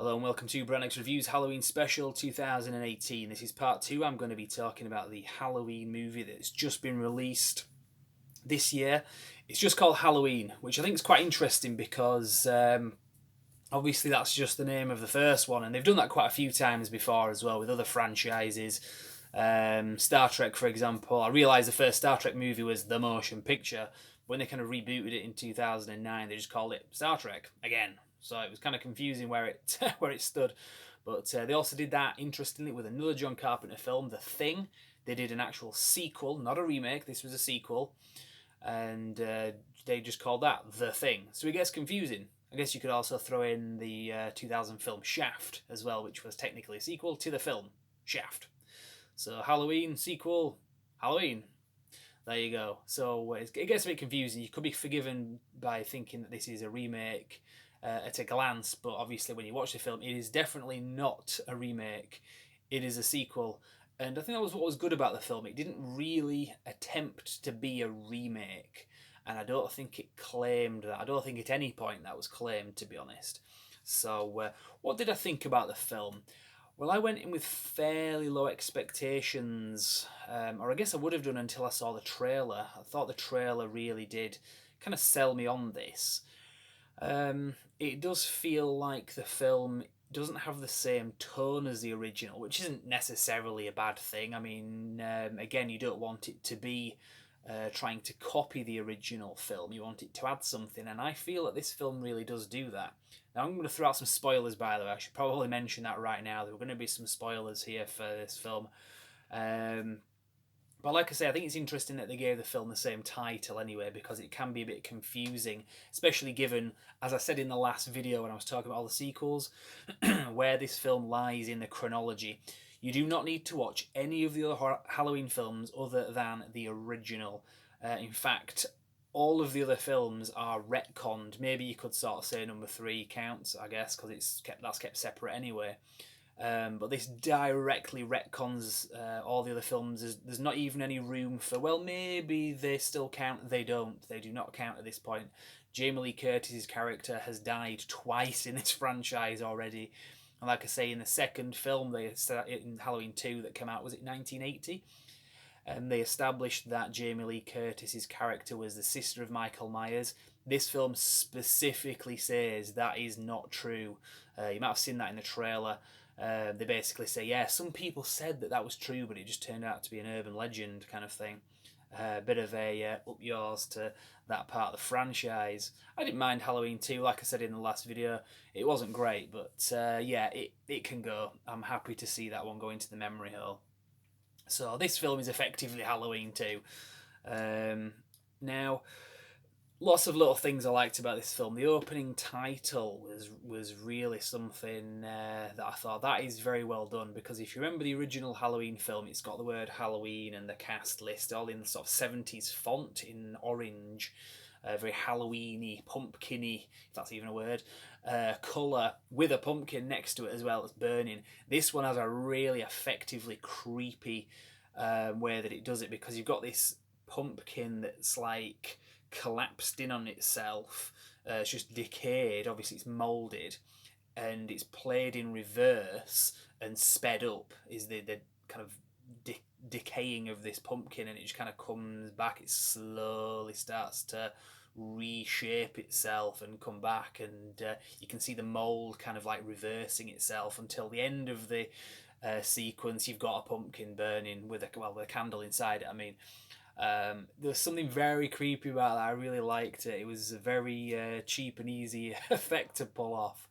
Hello and welcome to Brand X Reviews Halloween Special 2018. This is part 2. I'm going to be talking about the Halloween movie that's just been released this year. It's just called Halloween, which I think is quite interesting because obviously that's just the name of the first one, and they've done that quite a few times before as well with other franchises. Star Trek, for example. I realise the first Star Trek movie was the motion picture. When they kind of rebooted it in 2009, they just called it Star Trek again. So it was kind of confusing where it where it stood. But they also did that, interestingly, with another John Carpenter film, The Thing. They did an actual sequel, not a remake. This was a sequel. And they just called that The Thing. So it gets confusing. I guess you could also throw in the 2000 film Shaft as well, which was technically a sequel to the film Shaft. So Halloween, sequel, Halloween. There you go. So it gets a bit confusing. You could be forgiven by thinking that this is a remake at a glance, but obviously when you watch the film, it is definitely not a remake. It is a sequel. And I think that was what was good about the film. It didn't really attempt to be a remake. And I don't think it claimed that. I don't think at any point that was claimed, to be honest. So what did I think about the film? Well, I went in with fairly low expectations, or I guess I would have done until I saw the trailer. I thought the trailer really did kind of sell me on this. It does feel like the film doesn't have the same tone as the original, which isn't necessarily a bad thing. I mean, again, you don't want it to be trying to copy the original film. You want it to add something, and I feel that this film really does do that. Now, I'm going to throw out some spoilers, by the way. I should probably mention that right now. There are going to be some spoilers here for this film. But like I say, I think it's interesting that they gave the film the same title anyway, because it can be a bit confusing, especially given, as I said in the last video when I was talking about all the sequels, where this film lies in the chronology. You do not need to watch any of the other Halloween films other than the original. In fact, all of the other films are retconned. Maybe you could sort of say number 3 counts, I guess, because that's kept separate anyway. But this directly retcons all the other films. There's not even any room for, well, maybe they still count. They don't. They do not count at this point. Jamie Lee Curtis's character has died twice in this franchise already. And like I say, in the second film, in Halloween 2 that came out, was it 1980? And they established that Jamie Lee Curtis's character was the sister of Michael Myers. This film specifically says that is not true. You might have seen that in the trailer. They basically say, yeah, some people said that was true, but it just turned out to be an urban legend kind of thing. A bit of a up yours to that part of the franchise. I didn't mind Halloween 2, like I said in the last video. It wasn't great, but yeah, it can go. I'm happy to see that one go into the memory hole. So this film is effectively Halloween 2. Now, lots of little things I liked about this film. The opening title was really something that I thought that is very well done, because if you remember the original Halloween film, it's got the word Halloween and the cast list all in the sort of 70s font in orange, very Halloweeny, pumpkiny, if that's even a word, colour, with a pumpkin next to it as well that's burning. This one has a really effectively creepy way that it does it, because you've got this pumpkin that's like collapsed in on itself. It's just decayed. Obviously, it's moulded, and it's played in reverse and sped up. Is the kind of decaying of this pumpkin, and it just kind of comes back. It slowly starts to reshape itself and come back, and you can see the mold kind of like reversing itself until the end of the sequence. You've got a pumpkin burning with a candle inside it. I mean, there's something very creepy about that. I really liked it. It was a very cheap and easy effect to pull off,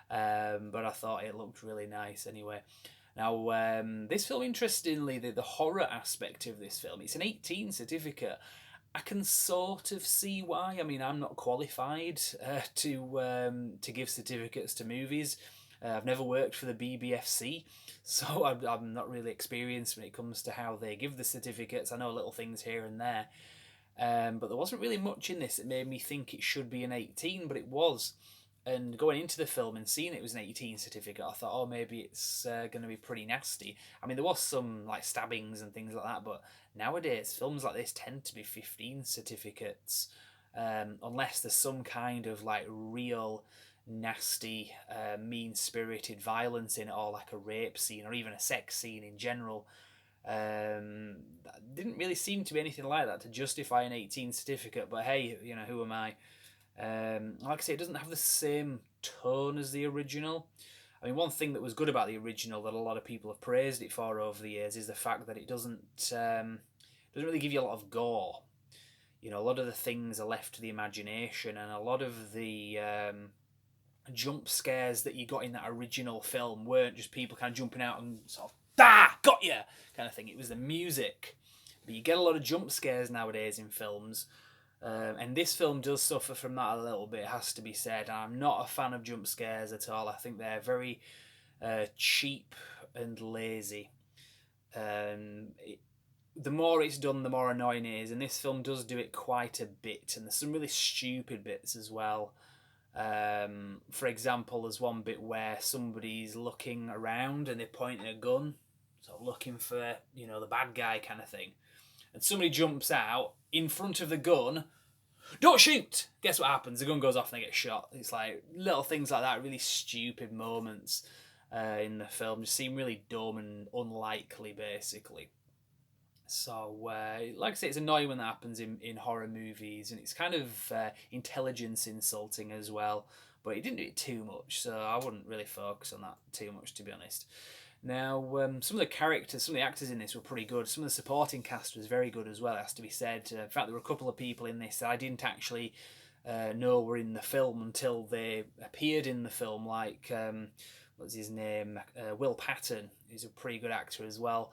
but I thought it looked really nice anyway. Now, this film, interestingly, the horror aspect of this film, it's an 18 certificate. I can sort of see why. I mean, I'm not qualified to give certificates to movies. I've never worked for the BBFC, so I'm not really experienced when it comes to how they give the certificates. I know little things here and there, but there wasn't really much in this that made me think it should be an 18, but it was. And going into the film and seeing it was an 18 certificate, I thought, oh, maybe it's going to be pretty nasty. I mean, there was some like stabbings and things like that, but nowadays films like this tend to be 15 certificates, unless there's some kind of like real nasty, mean-spirited violence in it, or like a rape scene or even a sex scene in general. That didn't really seem to be anything like that to justify an 18 certificate, but hey, who am I? Like I say, it doesn't have the same tone as the original. I mean, one thing that was good about the original that a lot of people have praised it for over the years is the fact that it doesn't really give you a lot of gore. A lot of the things are left to the imagination, and a lot of the jump scares that you got in that original film weren't just people kind of jumping out and sort of got you kind of thing. It was the music. But you get a lot of jump scares nowadays in films, and this film does suffer from that a little bit, it has to be said. I'm not a fan of jump scares at all. I think they're very cheap and lazy. The more it's done, the more annoying it is, and this film does do it quite a bit, and there's some really stupid bits as well. For example, there's one bit where somebody's looking around and they're pointing a gun, sort of looking for, the bad guy kind of thing. And somebody jumps out in front of the gun. Don't shoot! Guess what happens? The gun goes off and they get shot. It's like little things like that, really stupid moments in the film just seem really dumb and unlikely, basically. So, like I say, it's annoying when that happens in horror movies, and it's kind of intelligence insulting as well. But he didn't do it too much, so I wouldn't really focus on that too much, to be honest. Now, some of the characters, some of the actors in this were pretty good. Some of the supporting cast was very good as well, it has to be said. In fact, there were a couple of people in this that I didn't actually know were in the film until they appeared in the film, like, what's his name? Will Patton, who's a pretty good actor as well.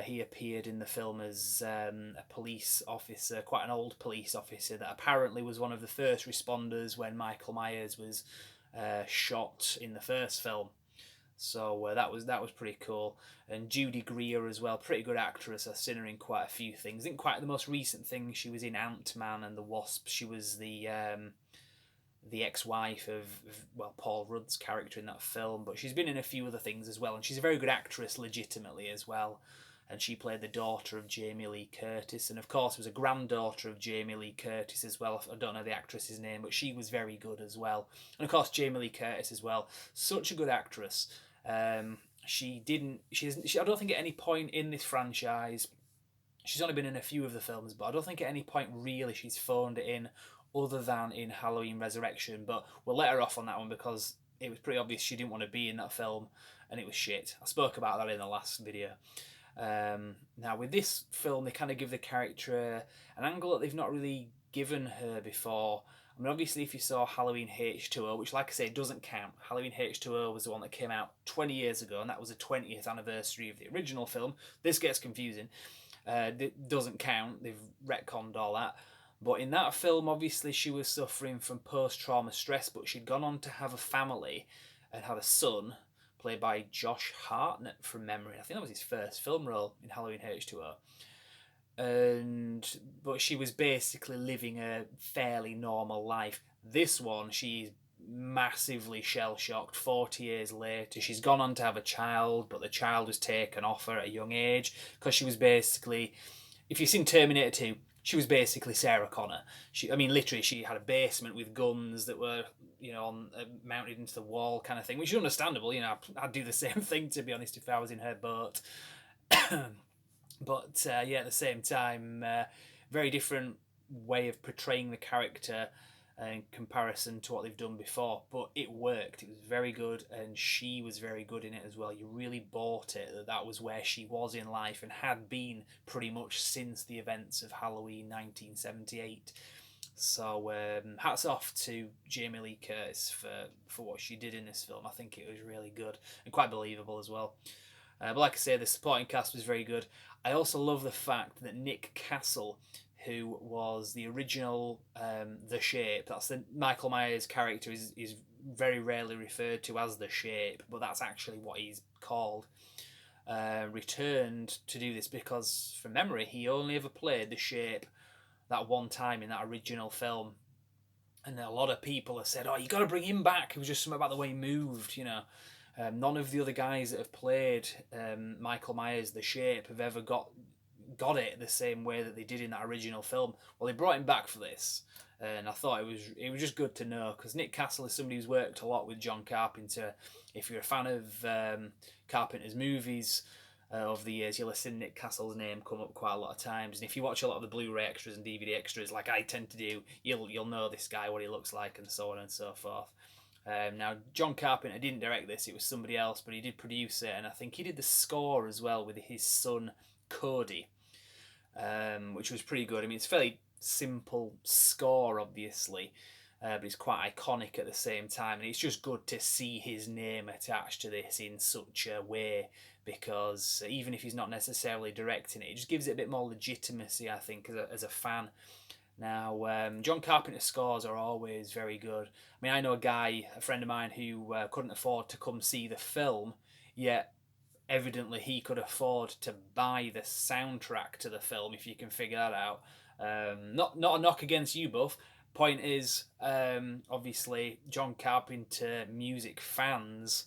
He appeared in the film as a police officer, quite an old police officer that apparently was one of the first responders when Michael Myers was shot in the first film. So that was pretty cool. And Judy Greer as well, pretty good actress. I've seen her in quite a few things. I think quite the most recent thing, she was in Ant-Man and the Wasp. She was the ex-wife of Paul Rudd's character in that film, but she's been in a few other things as well, and she's a very good actress legitimately as well. And she played the daughter of Jamie Lee Curtis, and of course was a granddaughter of Jamie Lee Curtis as well. I don't know the actress's name, but she was very good as well. And of course Jamie Lee Curtis as well, such a good actress. I don't think at any point in this franchise, she's only been in a few of the films, but I don't think at any point really she's phoned it in other than in Halloween Resurrection. But we'll let her off on that one because it was pretty obvious she didn't want to be in that film and it was shit. I spoke about that in the last video. Now with this film, they kind of give the character an angle that they've not really given her before. I mean, obviously, if you saw Halloween H2O, which, like I say, doesn't count. Halloween H2O was the one that came out 20 years ago, and that was the 20th anniversary of the original film. This gets confusing. It doesn't count. They've retconned all that. But in that film, obviously, she was suffering from post-trauma stress, but she'd gone on to have a family and had a son, played by Josh Hartnett from memory. I think that was his first film role in Halloween H2O. But she was basically living a fairly normal life. This one, she's massively shell-shocked 40 years later. She's gone on to have a child, but the child was taken off her at a young age because she was basically, if you've seen Terminator 2, she was basically Sarah Connor. Literally, she had a basement with guns that were, mounted into the wall kind of thing, which is understandable. I'd do the same thing, to be honest, if I was in her boat. But, at the same time, very different way of portraying the character in comparison to what they've done before. But it worked. It was very good, and she was very good in it as well. You really bought it that was where she was in life and had been pretty much since the events of Halloween 1978. So hats off to Jamie Lee Curtis for what she did in this film. I think it was really good and quite believable as well. But like I say, the supporting cast was very good. I also love the fact that Nick Castle, who was the original The Shape, that's the Michael Myers character, is very rarely referred to as The Shape, but that's actually what he's called, returned to do this because, from memory, he only ever played The Shape that one time in that original film. And a lot of people have said, oh, you got to bring him back. It was just something about the way he moved, None of the other guys that have played Michael Myers, The Shape, have ever got got it the same way that they did in that original film. Well, they brought him back for this, and I thought it was just good to know, because Nick Castle is somebody who's worked a lot with John Carpenter. If you're a fan of Carpenter's movies over the years, you'll have seen Nick Castle's name come up quite a lot of times. And if you watch a lot of the Blu-ray extras and DVD extras, like I tend to do, you'll know this guy, what he looks like, and so on and so forth. Now, John Carpenter didn't direct this, it was somebody else, but he did produce it, and I think he did the score as well with his son Cody, which was pretty good. I mean, it's a fairly simple score, obviously, but it's quite iconic at the same time, and it's just good to see his name attached to this in such a way, because even if he's not necessarily directing it, it just gives it a bit more legitimacy, I think, as a fan. Now, John Carpenter's scores are always very good. I mean, I know a friend of mine, who couldn't afford to come see the film, yet evidently he could afford to buy the soundtrack to the film, if you can figure that out. Not a knock against you both. Point is, obviously, John Carpenter music fans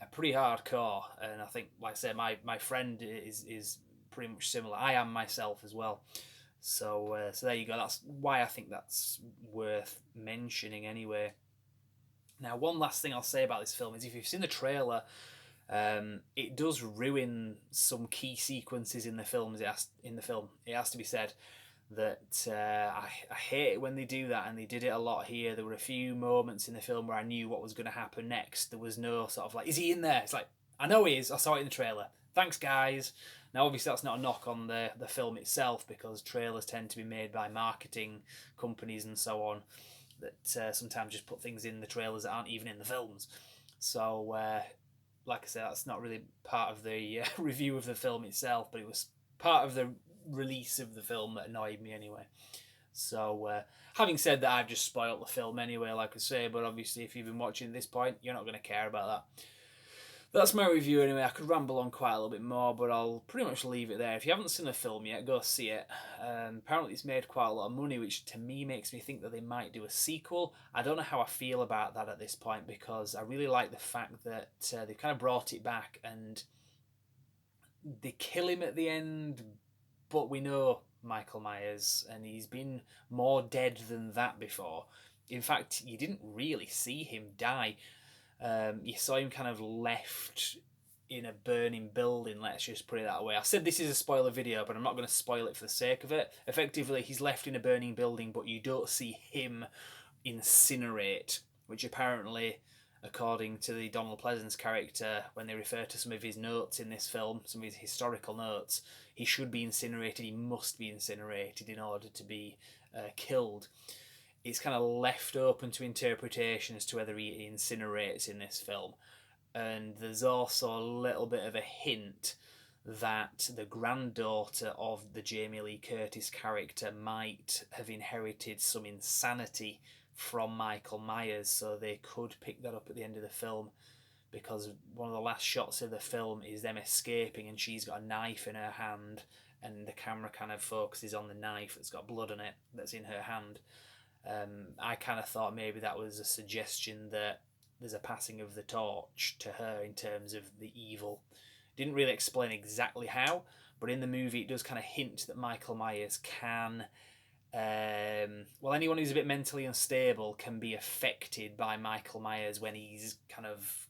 are pretty hardcore, and I think, like I said, my friend is pretty much similar. I am myself as well. So there you go. That's why I think that's worth mentioning anyway. Now, one last thing I'll say about this film is, if you've seen the trailer, it does ruin some key sequences in the film. It has to be said that I hate it when they do that, and they did it a lot here. There were a few moments in the film where I knew what was going to happen next. There was no sort of like, is he in there? It's like, I know he is. I saw it in the trailer. Thanks, guys. Now, obviously, that's not a knock on the film itself, because trailers tend to be made by marketing companies and so on that sometimes just put things in the trailers that aren't even in the films. So, like I said, that's not really part of the review of the film itself, but it was part of the release of the film that annoyed me anyway. So, having said that, I've just spoiled the film anyway, like I say, but obviously, if you've been watching at this point, you're not going to care about that. That's my review anyway. I could ramble on quite a little bit more, but I'll pretty much leave it there. If you haven't seen the film yet, go see it. Apparently it's made quite a lot of money, which to me makes me think that they might do a sequel. I don't know how I feel about that at this point, because I really like the fact that they've kind of brought it back, and they kill him at the end, but we know Michael Myers, and he's been more dead than that before. In fact, you didn't really see him die. You saw him kind of left in a burning building, let's just put it that way. I said this is a spoiler video, but I'm not going to spoil it for the sake of it. Effectively, he's left in a burning building, but you don't see him incinerate, which apparently, according to the Donald Pleasence character, when they refer to some of his notes in this film, some of his historical notes, he should be incinerated, he must be incinerated in order to be killed. It's kind of left open to interpretation as to whether he incinerates in this film. And there's also a little bit of a hint that the granddaughter of the Jamie Lee Curtis character might have inherited some insanity from Michael Myers, so they could pick that up at the end of the film, because one of the last shots of the film is them escaping, and she's got a knife in her hand, and the camera kind of focuses on the knife that's got blood on it that's in her hand. I kind of thought maybe that was a suggestion that there's a passing of the torch to her in terms of the evil. Didn't really explain exactly how, but in the movie it does kind of hint that Michael Myers can, anyone who's a bit mentally unstable can be affected by Michael Myers when he's kind of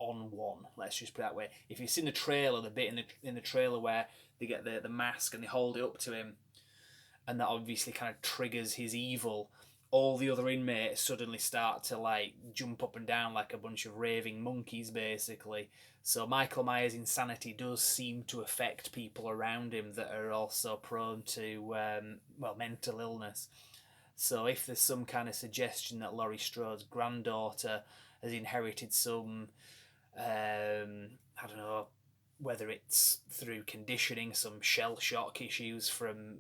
on one, let's just put it that way. If you've seen the trailer, the bit in the trailer where they get the mask and they hold it up to him, and that obviously kind of triggers his evil, all the other inmates suddenly start to like jump up and down like a bunch of raving monkeys, basically. So Michael Myers' insanity does seem to affect people around him that are also prone to mental illness. So if there's some kind of suggestion that Laurie Strode's granddaughter has inherited some, I don't know, whether it's through conditioning, some shell shock issues from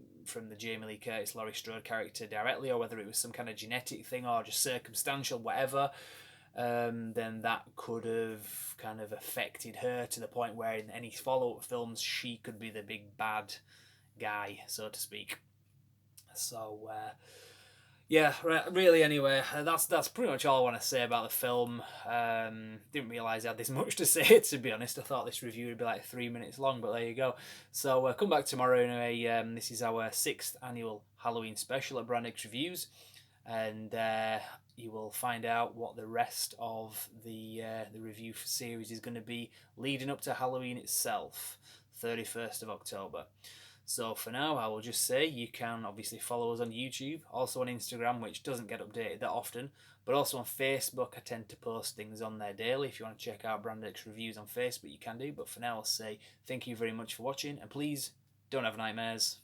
the Jamie Lee Curtis Laurie Strode character directly, or whether it was some kind of genetic thing or just circumstantial, whatever, then that could have kind of affected her to the point where in any follow-up films she could be the big bad guy, so to speak. So Yeah, really. Anyway, that's pretty much all I want to say about the film. Didn't realise I had this much to say. To be honest, I thought this review would be like 3 minutes long, but there you go. So come back tomorrow anyway. This is our 6th annual Halloween special at Brand X Reviews, and you will find out what the rest of the review series is going to be leading up to Halloween itself, 31st of October. So for now, I will just say you can obviously follow us on YouTube, also on Instagram, which doesn't get updated that often, but also on Facebook. I tend to post things on there daily. If you want to check out Brand X Reviews on Facebook, you can do. But for now, I'll say thank you very much for watching, and please don't have nightmares.